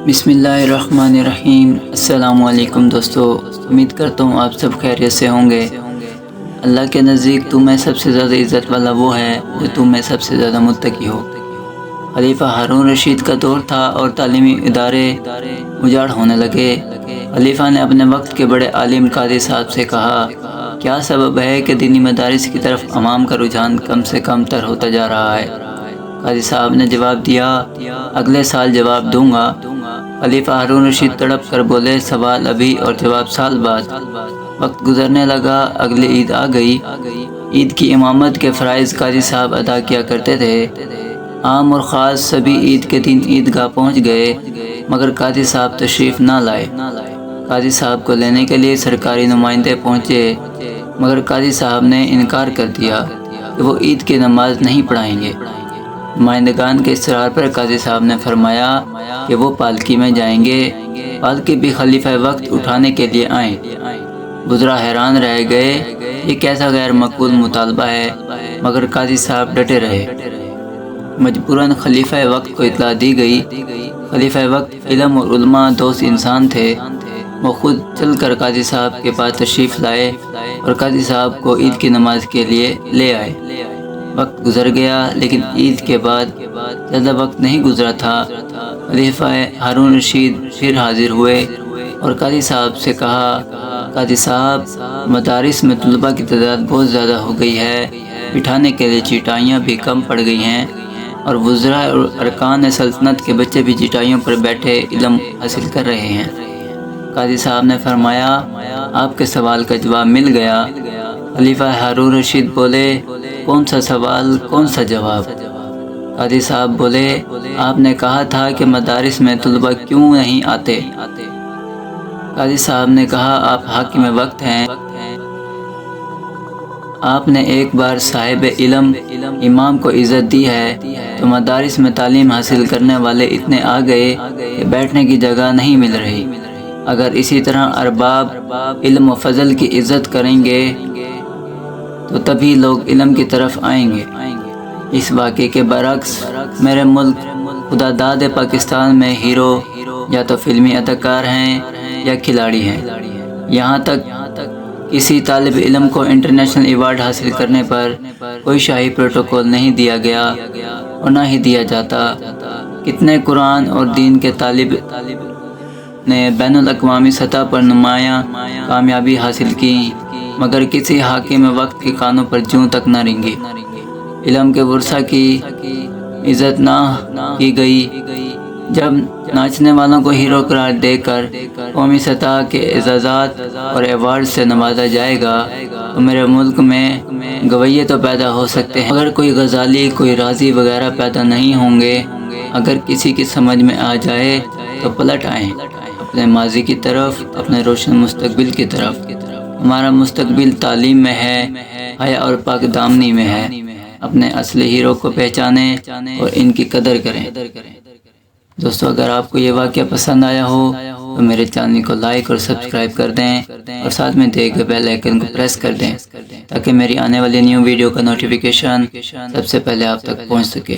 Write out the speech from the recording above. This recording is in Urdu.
بسم اللہ الرحمن الرحیم۔ السلام علیکم دوستو، امید کرتا ہوں آپ سب خیریت سے ہوں گے۔ اللہ کے نزدیک تم میں سب سے زیادہ عزت والا وہ ہے جو تم میں سب سے زیادہ متقی ہو۔ خلیفہ ہارون رشید کا دور تھا اور تعلیمی ادارے اجاڑ ہونے لگے۔ خلیفہ نے اپنے وقت کے بڑے عالم قاضی صاحب سے کہا، کیا سبب ہے کہ دینی مدارس کی طرف عوام کا رجحان کم سے کم تر ہوتا جا رہا ہے؟ قاضی صاحب نے جواب دیا، اگلے سال جواب دوں گا۔ خلیفہ ہارون رشید تڑپ کر بولے، سوال ابھی اور جواب سال بعد۔ وقت گزرنے لگا، اگلی عید آ گئی۔ عید کی امامت کے فرائض قاضی صاحب ادا کیا کرتے تھے۔ عام اور خاص سبھی عید کے دن عیدگاہ پہنچ گئے، مگر قاضی صاحب تشریف نہ لائے۔ قاضی صاحب کو لینے کے لیے سرکاری نمائندے پہنچے، مگر قاضی صاحب نے انکار کر دیا کہ وہ عید کی نماز نہیں پڑھائیں گے۔ نمائندگان کے اصرار پر قاضی صاحب نے فرمایا کہ وہ پالکی میں جائیں گے، پالکی بھی خلیفہ وقت اٹھانے کے لیے آئیں۔ وزراء حیران رہ گئے، یہ کیسا غیر معقول مطالبہ ہے، مگر قاضی صاحب ڈٹے رہے۔ مجبوراً خلیفہ وقت کو اطلاع دی گئی۔ خلیفہ وقت علم اور علماء دوست انسان تھے۔ وہ خود چل کر قاضی صاحب کے پاس تشریف لائے اور قاضی صاحب کو عید کی نماز کے لیے لے آئے۔ وقت گزر گیا، لیکن عید کے بعد زیادہ وقت نہیں گزرا تھا۔ خلیفہ ہارون رشید پھر حاضر ہوئے اور قاضی صاحب سے کہا، قاضی صاحب، مدارس میں طلباء کی تعداد بہت زیادہ ہو گئی ہے، بٹھانے کے لیے چٹائیاں بھی کم پڑ گئی ہیں، اور وزراء اور ارکان سلطنت کے بچے بھی چٹائیوں پر بیٹھے علم حاصل کر رہے ہیں۔ قاضی صاحب نے فرمایا، آپ کے سوال کا جواب مل گیا۔ خلیفہ ہارون رشید بولے، کون سا سوال، کون سا جواب؟ قاضی صاحب بولے، آپ نے کہا تھا کہ مدارس میں طلباء کیوں نہیں آتے؟ قاضی صاحب نے کہا، آپ حاکم وقت ہیں، آپ نے ایک بار صاحب علم امام کو عزت دی ہے تو مدارس میں تعلیم حاصل کرنے والے اتنے آ گئے کہ بیٹھنے کی جگہ نہیں مل رہی۔ اگر اسی طرح ارباب علم و فضل کی عزت کریں گے تو تبھی لوگ علم کی طرف آئیں گے۔ اس واقعے کے برعکس میرے ملک خدا داد پاکستان میں ہیرو یا تو فلمی اداکار ہیں یا کھلاڑی ہیں۔ یہاں تک کسی طالب علم کو انٹرنیشنل ایوارڈ حاصل کرنے پر کوئی شاہی پروٹوکول نہیں دیا گیا اور نہ ہی دیا جاتا۔ کتنے قرآن اور دین کے طالب نے بین الاقوامی سطح پر نمایاں کامیابی حاصل کی، مگر کسی حاکم وقت کے کانوں پر جوں تک نہ رینگی۔ علم کے ورثہ کی عزت نہ کی گئی۔ جب ناچنے والوں کو ہیرو قرار دے کر قومی سطح کے اعزازات اور ایوارڈ سے نوازا جائے گا تو میرے ملک میں گویے تو پیدا ہو سکتے ہیں، مگر کوئی غزالی، کوئی رازی وغیرہ پیدا نہیں ہوں گے۔ اگر کسی کی سمجھ میں آ جائے تو پلٹ آئیں اپنے ماضی کی طرف، اپنے روشن مستقبل کی طرف۔ ہمارا مستقبل تعلیم میں ہے، حیا اور پاک دامنی میں ہے۔ اپنے اصلی ہیرو کو پہچانیں اور ان کی قدر کریں۔ دوستو، اگر آپ کو یہ واقعہ پسند آیا ہو تو میرے چینل کو لائک اور سبسکرائب کر دیں اور ساتھ میں دیے گئے بیل آئیکن کو پریس کر دیں تاکہ میری آنے والی نیو ویڈیو کا نوٹیفیکیشن سب سے پہلے آپ تک پہنچ سکے۔